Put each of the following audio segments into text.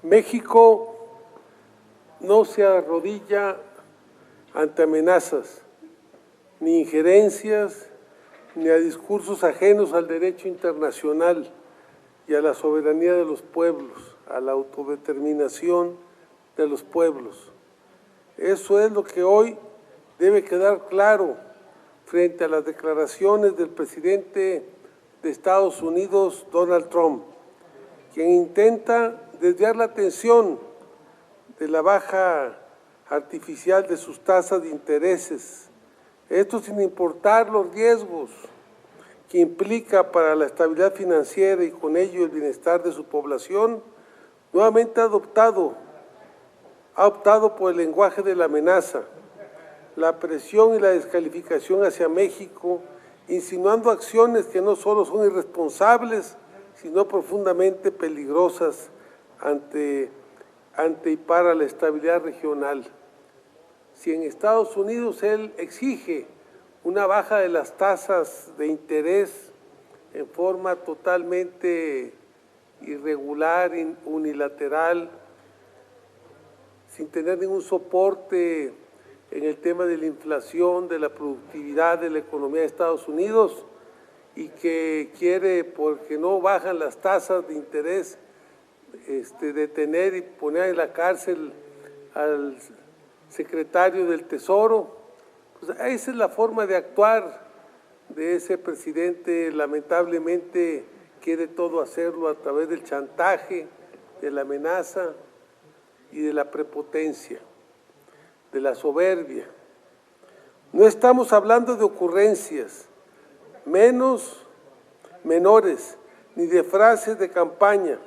México no se arrodilla ante amenazas, ni injerencias, ni a discursos ajenos al derecho internacional y a la soberanía de los pueblos, a la autodeterminación de los pueblos. Eso es lo que hoy debe quedar claro frente a las declaraciones del presidente de Estados Unidos, Donald Trump, quien intenta desviar la atención de la baja artificial de sus tasas de intereses, esto sin importar los riesgos que implica para la estabilidad financiera y con ello el bienestar de su población. Nuevamente ha optado por el lenguaje de la amenaza, la presión y la descalificación hacia México, insinuando acciones que no solo son irresponsables, sino profundamente peligrosas ante y para la estabilidad regional. Si en Estados Unidos él exige una baja de las tasas de interés en forma totalmente irregular, unilateral, sin tener ningún soporte en el tema de la inflación, de la productividad de la economía de Estados Unidos, y que quiere, porque no bajan las tasas de interés, detener y poner en la cárcel al secretario del Tesoro. Pues esa es la forma de actuar de ese presidente. Lamentablemente quiere todo hacerlo a través del chantaje, de la amenaza y de la prepotencia, de la soberbia. No estamos hablando de ocurrencias, menores, ni de frases de campaña.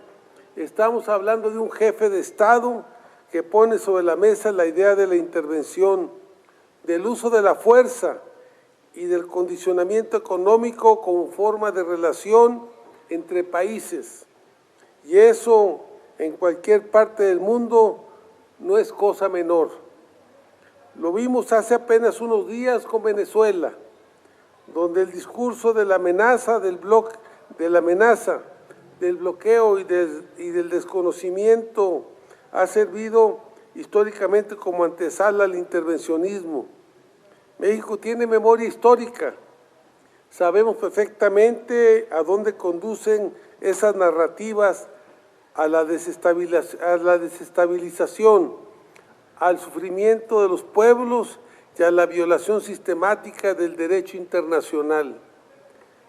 Estamos hablando de un jefe de Estado que pone sobre la mesa la idea de la intervención, del uso de la fuerza y del condicionamiento económico como forma de relación entre países. Y eso en cualquier parte del mundo no es cosa menor. Lo vimos hace apenas unos días con Venezuela, donde el discurso de la amenaza, del bloqueo y del desconocimiento ha servido históricamente como antesala al intervencionismo. México tiene memoria histórica. Sabemos perfectamente a dónde conducen esas narrativas, a la desestabilización, al sufrimiento de los pueblos y a la violación sistemática del derecho internacional.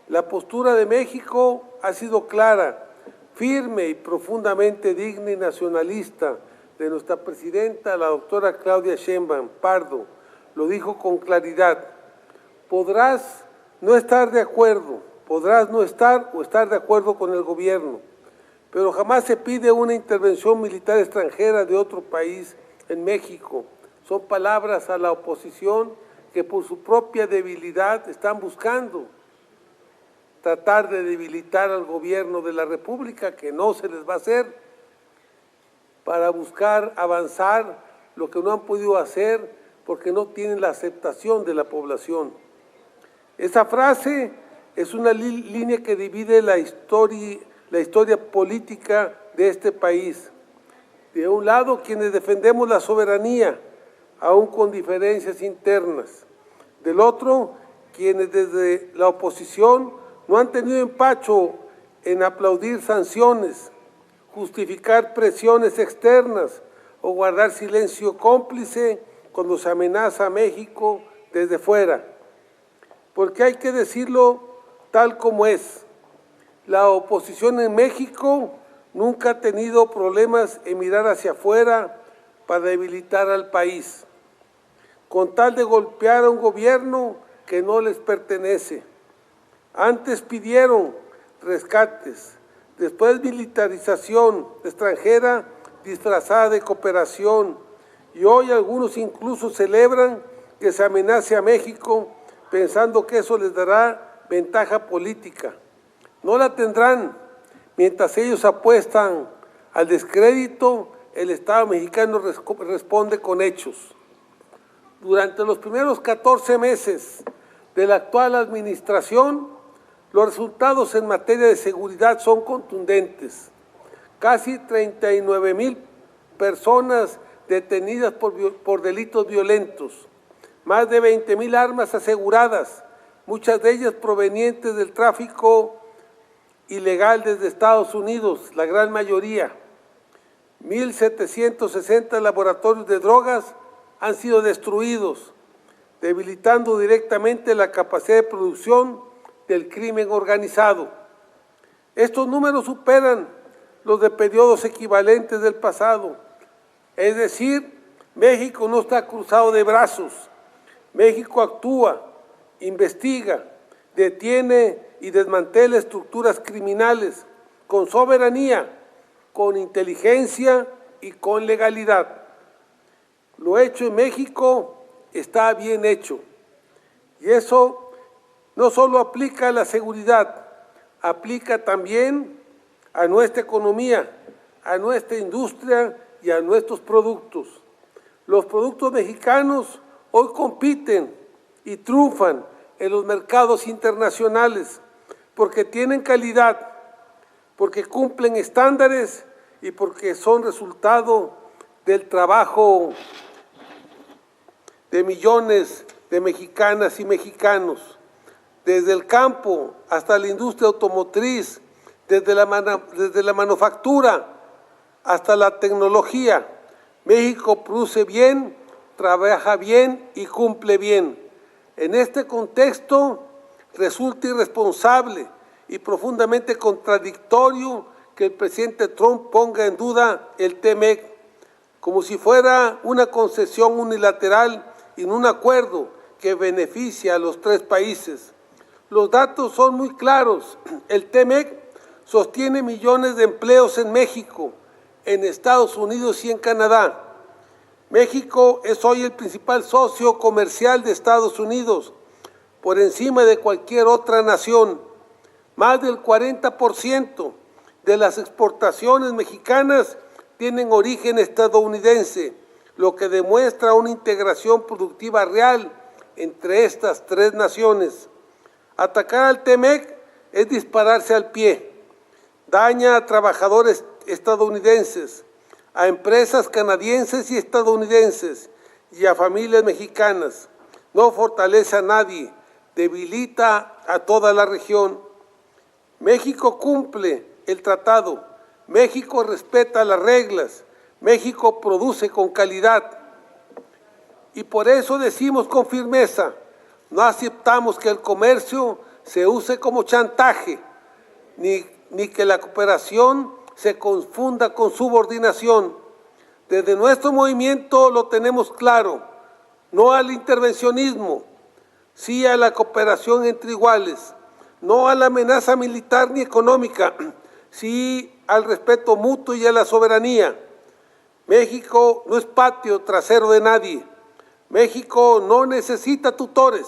La postura de México ha sido clara, firme y profundamente digna y nacionalista de nuestra presidenta, la doctora Claudia Sheinbaum Pardo. Lo dijo con claridad: podrás no estar de acuerdo, podrás no estar o estar de acuerdo con el gobierno, pero jamás se pide una intervención militar extranjera de otro país en México. Son palabras a la oposición que por su propia debilidad están buscando tratar de debilitar al gobierno de la República, que no se les va a hacer, para buscar avanzar lo que no han podido hacer porque no tienen la aceptación de la población. Esa frase es una línea que divide la historia política de este país. De un lado, quienes defendemos la soberanía, aún con diferencias internas. Del otro, quienes desde la oposición no han tenido empacho en aplaudir sanciones, justificar presiones externas o guardar silencio cómplice cuando se amenaza a México desde fuera. Porque hay que decirlo tal como es. La oposición en México nunca ha tenido problemas en mirar hacia afuera para debilitar al país, con tal de golpear a un gobierno que no les pertenece. Antes pidieron rescates, después militarización extranjera disfrazada de cooperación, y hoy algunos incluso celebran que se amenace a México pensando que eso les dará ventaja política. No la tendrán. Mientras ellos apuestan al descrédito, el Estado mexicano responde con hechos. Durante los primeros 14 meses de la actual administración, los resultados en materia de seguridad son contundentes. casi 39,000 personas detenidas por delitos violentos, más de 20,000 armas aseguradas, muchas de ellas provenientes del tráfico ilegal desde Estados Unidos, la gran mayoría. 1,760 laboratorios de drogas han sido destruidos, debilitando directamente la capacidad de producción del crimen organizado. Estos números superan los de periodos equivalentes del pasado. Es decir, México no está cruzado de brazos. México actúa, investiga, detiene y desmantela estructuras criminales con soberanía, con inteligencia y con legalidad. Lo hecho en México está bien hecho. Y eso no solo aplica a la seguridad, aplica también a nuestra economía, a nuestra industria y a nuestros productos. Los productos mexicanos hoy compiten y triunfan en los mercados internacionales porque tienen calidad, porque cumplen estándares y porque son resultado del trabajo de millones de mexicanas y mexicanos, desde el campo hasta la industria automotriz, desde la manufactura hasta la tecnología. México produce bien, trabaja bien y cumple bien. En este contexto resulta irresponsable y profundamente contradictorio que el presidente Trump ponga en duda el TEMEC como si fuera una concesión unilateral y un acuerdo que beneficia a los tres países. Los datos son muy claros. El TEMEC sostiene millones de empleos en México, en Estados Unidos y en Canadá. México es hoy el principal socio comercial de Estados Unidos, por encima de cualquier otra nación. Más del 40% de las exportaciones mexicanas tienen origen estadounidense, lo que demuestra una integración productiva real entre estas tres naciones. Atacar al TEMEC es dispararse al pie. Daña a trabajadores estadounidenses, a empresas canadienses y estadounidenses y a familias mexicanas. No fortalece a nadie, debilita a toda la región. México cumple el tratado, México respeta las reglas, México produce con calidad. Y por eso decimos con firmeza, no aceptamos que el comercio se use como chantaje, ni que la cooperación se confunda con subordinación. Desde nuestro movimiento lo tenemos claro, no al intervencionismo, sí a la cooperación entre iguales, no a la amenaza militar ni económica, sí al respeto mutuo y a la soberanía. México no es patio trasero de nadie. México no necesita tutores.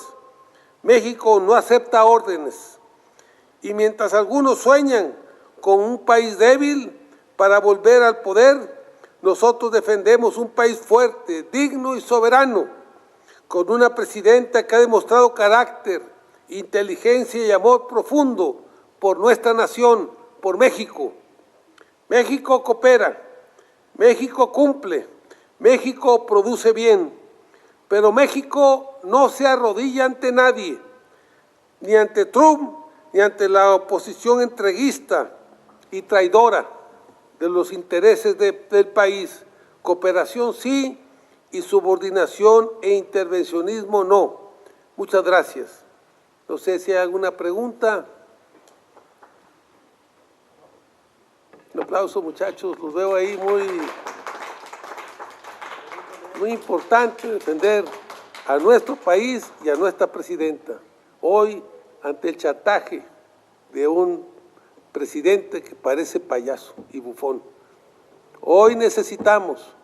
México no acepta órdenes. Y mientras algunos sueñan con un país débil para volver al poder, nosotros defendemos un país fuerte, digno y soberano, con una presidenta que ha demostrado carácter, inteligencia y amor profundo por nuestra nación, por México. México coopera, México cumple, México produce bien, pero México no se arrodilla ante nadie, ni ante Trump, ni ante la oposición entreguista y traidora de los intereses del país. Cooperación sí, y subordinación e intervencionismo no. Muchas gracias. No sé si hay alguna pregunta. Un aplauso, muchachos. Los veo ahí muy importante defender a nuestro país y a nuestra presidenta. Hoy, ante el chantaje de un presidente que parece payaso y bufón. Hoy necesitamos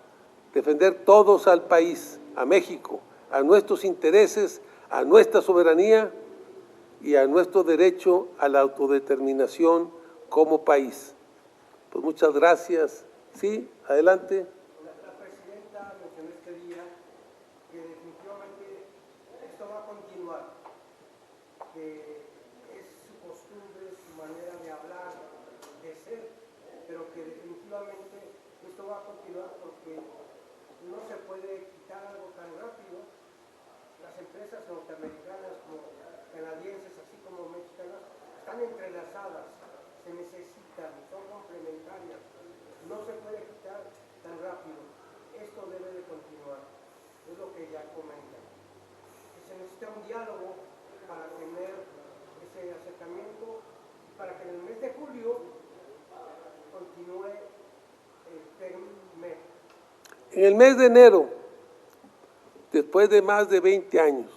defender todos al país, a México, a nuestros intereses, a nuestra soberanía y a nuestro derecho a la autodeterminación como país. Pues muchas gracias. Sí, adelante. La presidenta mencionó este día que definitivamente esto va a continuar, que es su costumbre, su manera de hablar, de ser, pero que definitivamente norteamericanas como canadienses, así como mexicanas, están entrelazadas, se necesitan, son complementarias, no se puede quitar tan rápido. Esto debe de continuar, es lo que ya comentan. Se necesita un diálogo para tener ese acercamiento, para que en el mes de julio continúe el TEC-MEC. En el mes de enero, después de más de 20 años,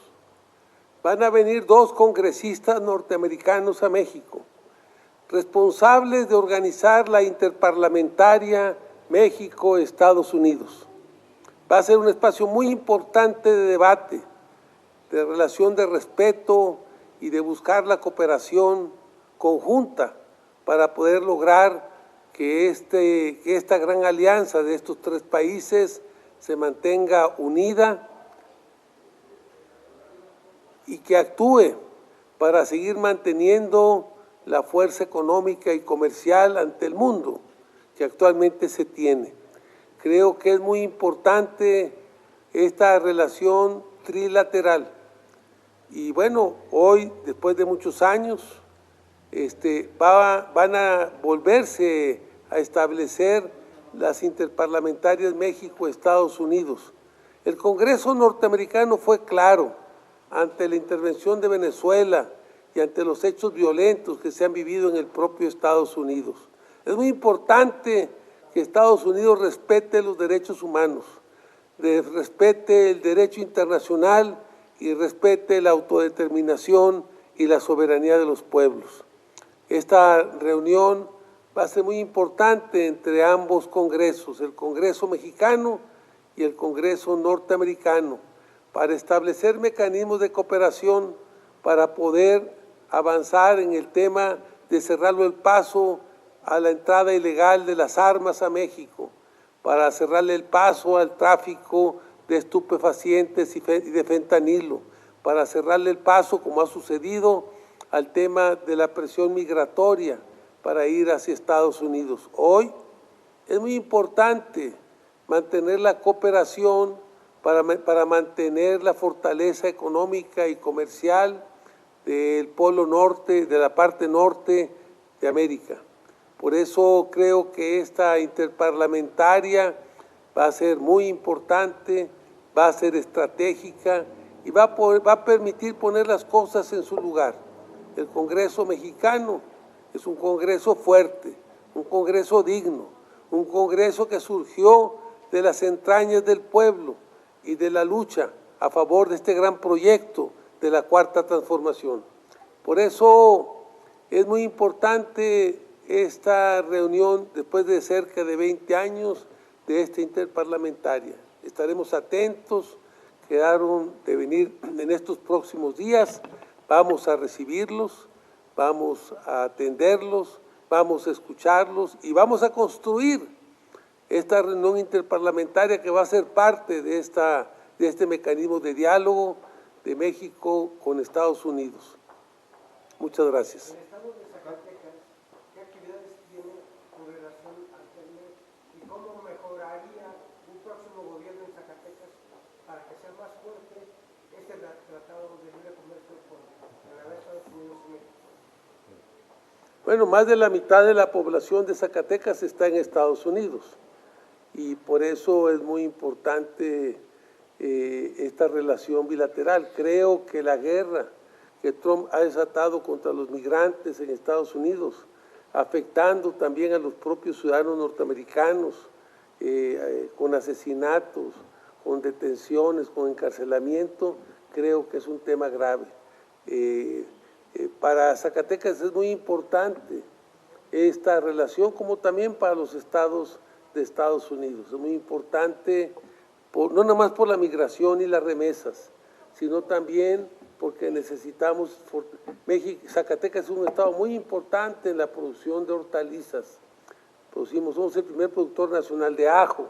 van a venir 2 congresistas norteamericanos a México, responsables de organizar la interparlamentaria México-Estados Unidos. Va a ser un espacio muy importante de debate, de relación de respeto y de buscar la cooperación conjunta para poder lograr que esta gran alianza de estos 3 países se mantenga unida y que actúe para seguir manteniendo la fuerza económica y comercial ante el mundo que actualmente se tiene. Creo que es muy importante esta relación trilateral. Y bueno, hoy, después de muchos años, van a volverse a establecer las interparlamentarias México-Estados Unidos. El Congreso norteamericano fue claro ante la intervención de Venezuela y ante los hechos violentos que se han vivido en el propio Estados Unidos. Es muy importante que Estados Unidos respete los derechos humanos, respete el derecho internacional y respete la autodeterminación y la soberanía de los pueblos. Esta reunión va a ser muy importante entre ambos congresos, el Congreso mexicano y el Congreso norteamericano, para establecer mecanismos de cooperación para poder avanzar en el tema de cerrarle el paso a la entrada ilegal de las armas a México, para cerrarle el paso al tráfico de estupefacientes y de fentanilo, para cerrarle el paso, como ha sucedido, al tema de la presión migratoria para ir hacia Estados Unidos. Hoy es muy importante mantener la cooperación para mantener la fortaleza económica y comercial del polo norte, de la parte norte de América. Por eso creo que esta interparlamentaria va a ser muy importante, va a ser estratégica y va a permitir poner las cosas en su lugar. El Congreso mexicano es un Congreso fuerte, un Congreso digno, un Congreso que surgió de las entrañas del pueblo y de la lucha a favor de este gran proyecto de la Cuarta Transformación. Por eso es muy importante esta reunión después de cerca de 20 años de esta interparlamentaria. Estaremos atentos, quedaron de venir en estos próximos días, vamos a recibirlos, vamos a atenderlos, vamos a escucharlos y vamos a construir esta reunión interparlamentaria que va a ser parte de este mecanismo de diálogo de México con Estados Unidos. Muchas gracias. En el estado de Zacatecas, ¿qué actividades tiene con relación al TEC-MEC y cómo mejoraría un próximo gobierno en Zacatecas para que sea más fuerte este tratado de libre comercio con Canadá, Estados Unidos y México? Bueno, más de la mitad de la población de Zacatecas está en Estados Unidos y por eso es muy importante esta relación bilateral. Creo que la guerra que Trump ha desatado contra los migrantes en Estados Unidos, afectando también a los propios ciudadanos norteamericanos, con asesinatos, con detenciones, con encarcelamiento, creo que es un tema grave. Para Zacatecas es muy importante esta relación, como también para los estados de Estados Unidos. Es muy importante, no nada más por la migración y las remesas, sino también porque necesitamos, Zacatecas es un estado muy importante en la producción de hortalizas. Somos el primer productor nacional de ajo,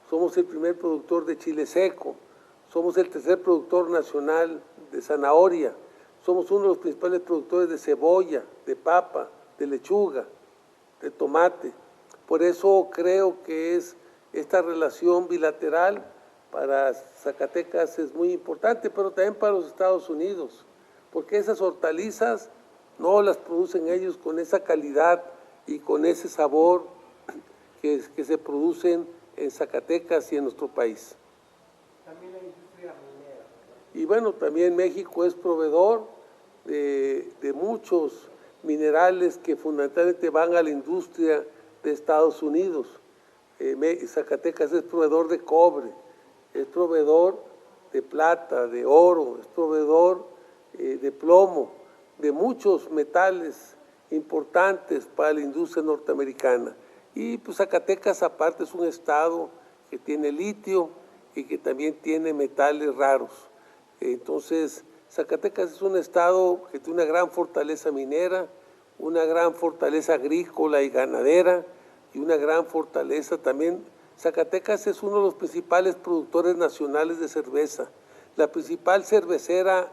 somos el primer productor de chile seco, somos el tercer productor nacional de zanahoria, somos uno de los principales productores de cebolla, de papa, de lechuga, de tomate. Por eso creo que esta relación bilateral para Zacatecas es muy importante, pero también para los Estados Unidos, porque esas hortalizas no las producen ellos con esa calidad y con ese sabor que se producen en Zacatecas y en nuestro país. También la industria minera. Y bueno, también México es proveedor de muchos minerales que fundamentalmente van a la industria de Estados Unidos. Zacatecas es proveedor de cobre, es proveedor de plata, de oro, es proveedor de plomo, de muchos metales importantes para la industria norteamericana. Y pues Zacatecas aparte es un estado que tiene litio y que también tiene metales raros. Entonces, Zacatecas es un estado que tiene una gran fortaleza minera, una gran fortaleza agrícola y ganadera y una gran fortaleza también. Zacatecas es uno de los principales productores nacionales de cerveza. La principal cervecera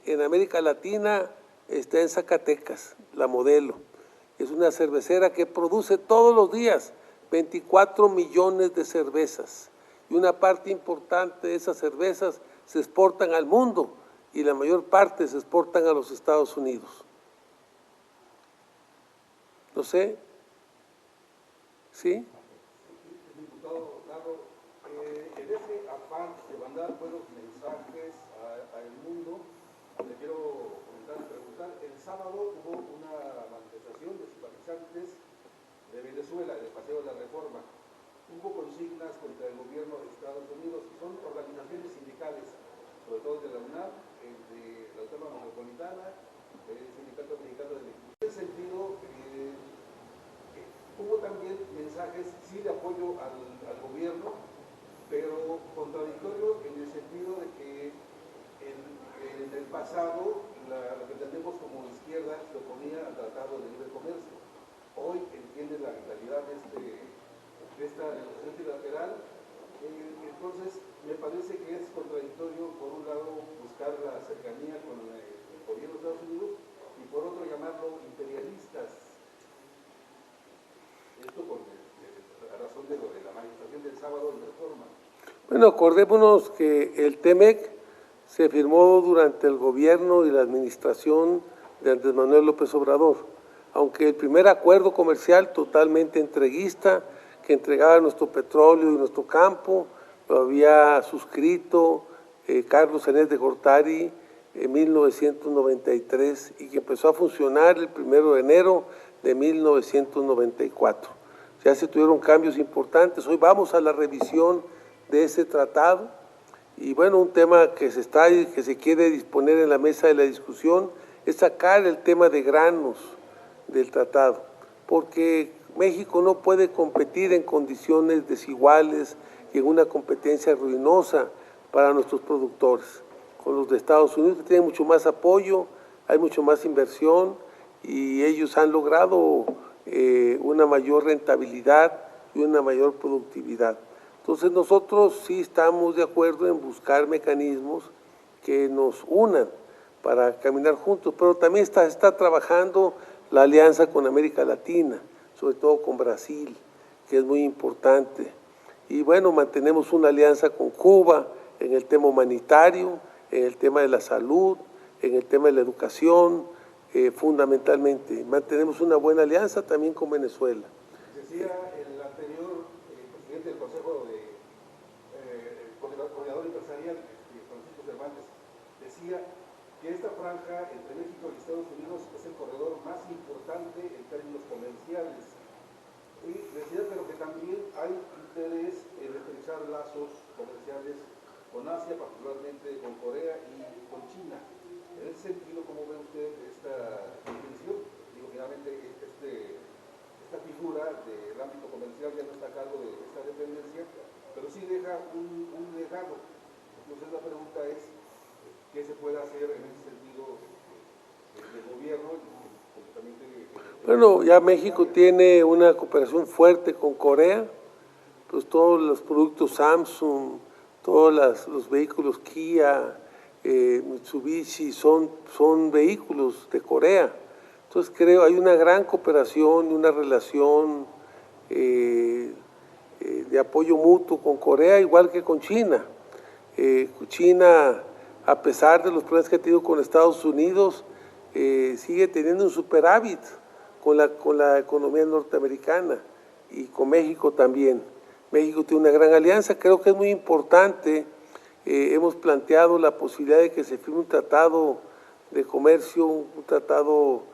en América Latina está en Zacatecas, La Modelo. Es una cervecera que produce todos los días 24 millones de cervezas. Y una parte importante de esas cervezas se exportan al mundo y la mayor parte se exportan a los Estados Unidos. No sé. ¿Sí? Diputado Narro, en ese afán de mandar buenos mensajes al mundo, le quiero preguntar, el sábado hubo una manifestación de simpatizantes de Venezuela, en el Paseo de la Reforma. Hubo consignas contra el gobierno de Estados Unidos, son organizaciones sindicales, sobre todo de la UNAM, de la Autónoma Metropolitana, el Sindicato Mexicano de Electricidad. En ese sentido, hubo también mensajes, sí, de apoyo al gobierno, pero contradictorio en el sentido de que en el pasado lo que entendemos como izquierda se oponía al Tratado de Libre Comercio. Hoy entiende la vitalidad de esta negociación bilateral. Entonces, me parece que es contradictorio, por un lado, buscar la cercanía con el gobierno de Estados Unidos y por otro, llamarlo imperialistas. Esto por la razón de la manifestación del sábado en Reforma. Bueno, acordémonos que el TEMEC se firmó durante el gobierno y la administración de Andrés Manuel López Obrador, aunque el primer acuerdo comercial totalmente entreguista, que entregaba nuestro petróleo y nuestro campo, lo había suscrito Carlos Sainz de Gortari en 1993 y que empezó a funcionar el 1 de enero de 1994. Ya se tuvieron cambios importantes. Hoy vamos a la revisión de ese tratado y bueno, un tema que se quiere disponer en la mesa de la discusión es sacar el tema de granos del tratado, porque México no puede competir en condiciones desiguales y en una competencia ruinosa para nuestros productores, con los de Estados Unidos, que tienen mucho más apoyo, hay mucho más inversión y ellos han logrado una mayor rentabilidad y una mayor productividad. Entonces nosotros sí estamos de acuerdo en buscar mecanismos que nos unan para caminar juntos, pero también está trabajando la alianza con América Latina, sobre todo con Brasil, que es muy importante. Y bueno, mantenemos una alianza con Cuba en el tema humanitario, en el tema de la salud, en el tema de la educación, fundamentalmente. Mantenemos una buena alianza también con Venezuela. Decía el anterior presidente del Consejo de Coordinador Empresarial, Francisco Cervantes, decía que esta franja entre México y Estados Unidos es el corredor más importante en términos comerciales. Y decía, pero que también hay interés en estrechar lazos comerciales con Asia, particularmente con Corea y con China. En ese sentido, ¿cómo ve usted esta definición? Digo, finalmente, esta figura del ámbito comercial ya no está a cargo de esta dependencia, pero sí deja un legado. Entonces la pregunta es, ¿qué se puede hacer en ese sentido del gobierno? Bueno, ya México tiene una cooperación fuerte con Corea, pues todos los productos Samsung, todos los vehículos Kia, Mitsubishi son vehículos de Corea. Entonces creo hay una gran cooperación, una relación de de apoyo mutuo con Corea, igual que con China. China, a pesar de los problemas que ha tenido con Estados Unidos, sigue teniendo un superávit con la economía norteamericana y con México también. México tiene una gran alianza, creo que es muy importante. Hemos planteado la posibilidad de que se firme un tratado de comercio, un tratado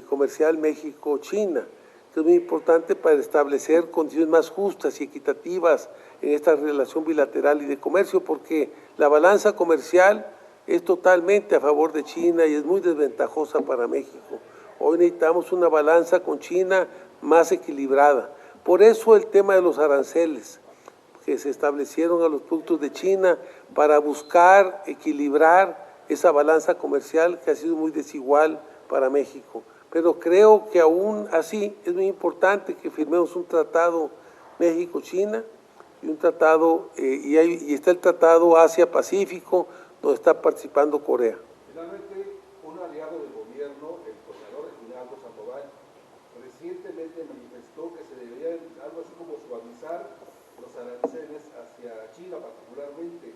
comercial México-China, que es muy importante para establecer condiciones más justas y equitativas en esta relación bilateral y de comercio, porque la balanza comercial es totalmente a favor de China y es muy desventajosa para México. Hoy necesitamos una balanza con China más equilibrada. Por eso el tema de los aranceles que se establecieron a los productos de China para buscar equilibrar esa balanza comercial que ha sido muy desigual para México. Pero creo que aún así es muy importante que firmemos un tratado México-China y un tratado, y está el tratado Asia-Pacífico, donde está participando Corea. Finalmente, un aliado del gobierno, el coordinador Reinaldo Sandoval, recientemente manifestó que se deberían algo así como suavizar los aranceles hacia China particularmente.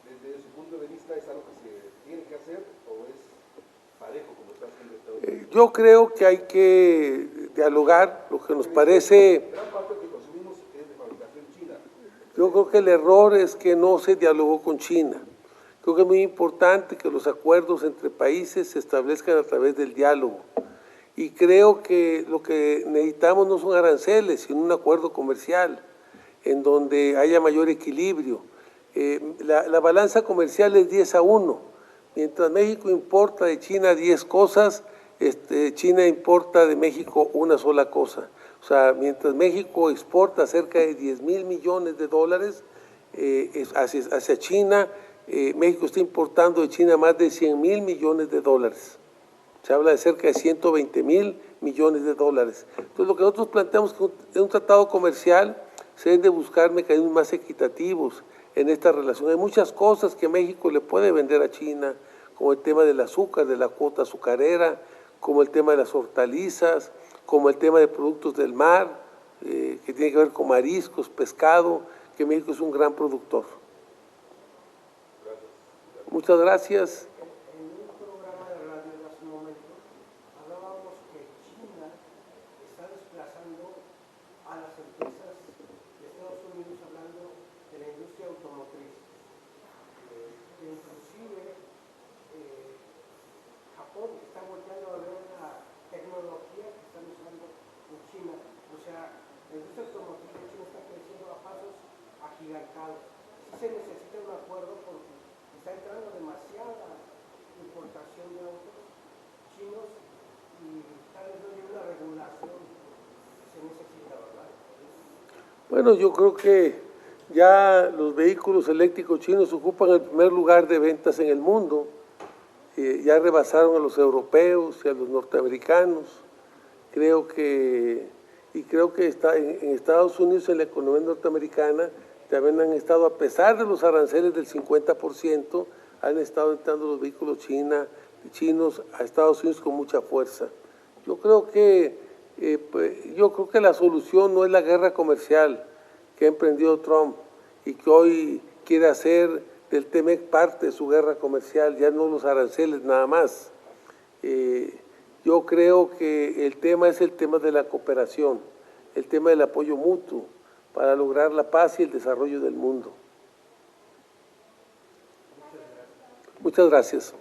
Desde su punto de vista, ¿es algo que se tiene que hacer o es parejo como está haciendo Estados Unidos? Yo creo que hay que dialogar, lo que nos parece. Gran parte de lo que consumimos es de fabricación china. Yo creo que el error es que no se dialogó con China. Creo que es muy importante que los acuerdos entre países se establezcan a través del diálogo. Y creo que lo que necesitamos no son aranceles, sino un acuerdo comercial en donde haya mayor equilibrio. La balanza comercial es 10-1. Mientras México importa de China 10 cosas, China importa de México una sola cosa. O sea, mientras México exporta cerca de 10,000 millones de dólares hacia China, México está importando de China más de 100,000 millones de dólares. Se habla de cerca de 120,000 millones de dólares. Entonces, lo que nosotros planteamos es un tratado comercial, se deben de buscar mecanismos más equitativos en esta relación. Hay muchas cosas que México le puede vender a China, como el tema del azúcar, de la cuota azucarera, como el tema de las hortalizas, como el tema de productos del mar, que tiene que ver con mariscos, pescado, que México es un gran productor. Muchas gracias. En un programa de radio hace un momento hablábamos que China está desplazando a las empresas de Estados Unidos, hablando de la industria automotriz. Inclusive Japón está volteando a ver la tecnología que están usando en China. O sea, la industria automotriz de China está creciendo a pasos agigantados. Sí se necesita un acuerdo porque está entrando demasiada importación de autos chinos y tal vez no hay una regulación que se necesita, ¿verdad? Bueno, yo creo que ya los vehículos eléctricos chinos ocupan el primer lugar de ventas en el mundo. Ya rebasaron a los europeos y a los norteamericanos. Creo que está en Estados Unidos, en la economía norteamericana, también han estado, a pesar de los aranceles del 50%, han estado entrando los vehículos chinos a Estados Unidos con mucha fuerza. Yo creo que la solución no es la guerra comercial que ha emprendido Trump y que hoy quiere hacer del TEMEC parte de su guerra comercial, ya no los aranceles nada más. Yo creo que el tema es el tema de la cooperación, el tema del apoyo mutuo para lograr la paz y el desarrollo del mundo. Muchas gracias.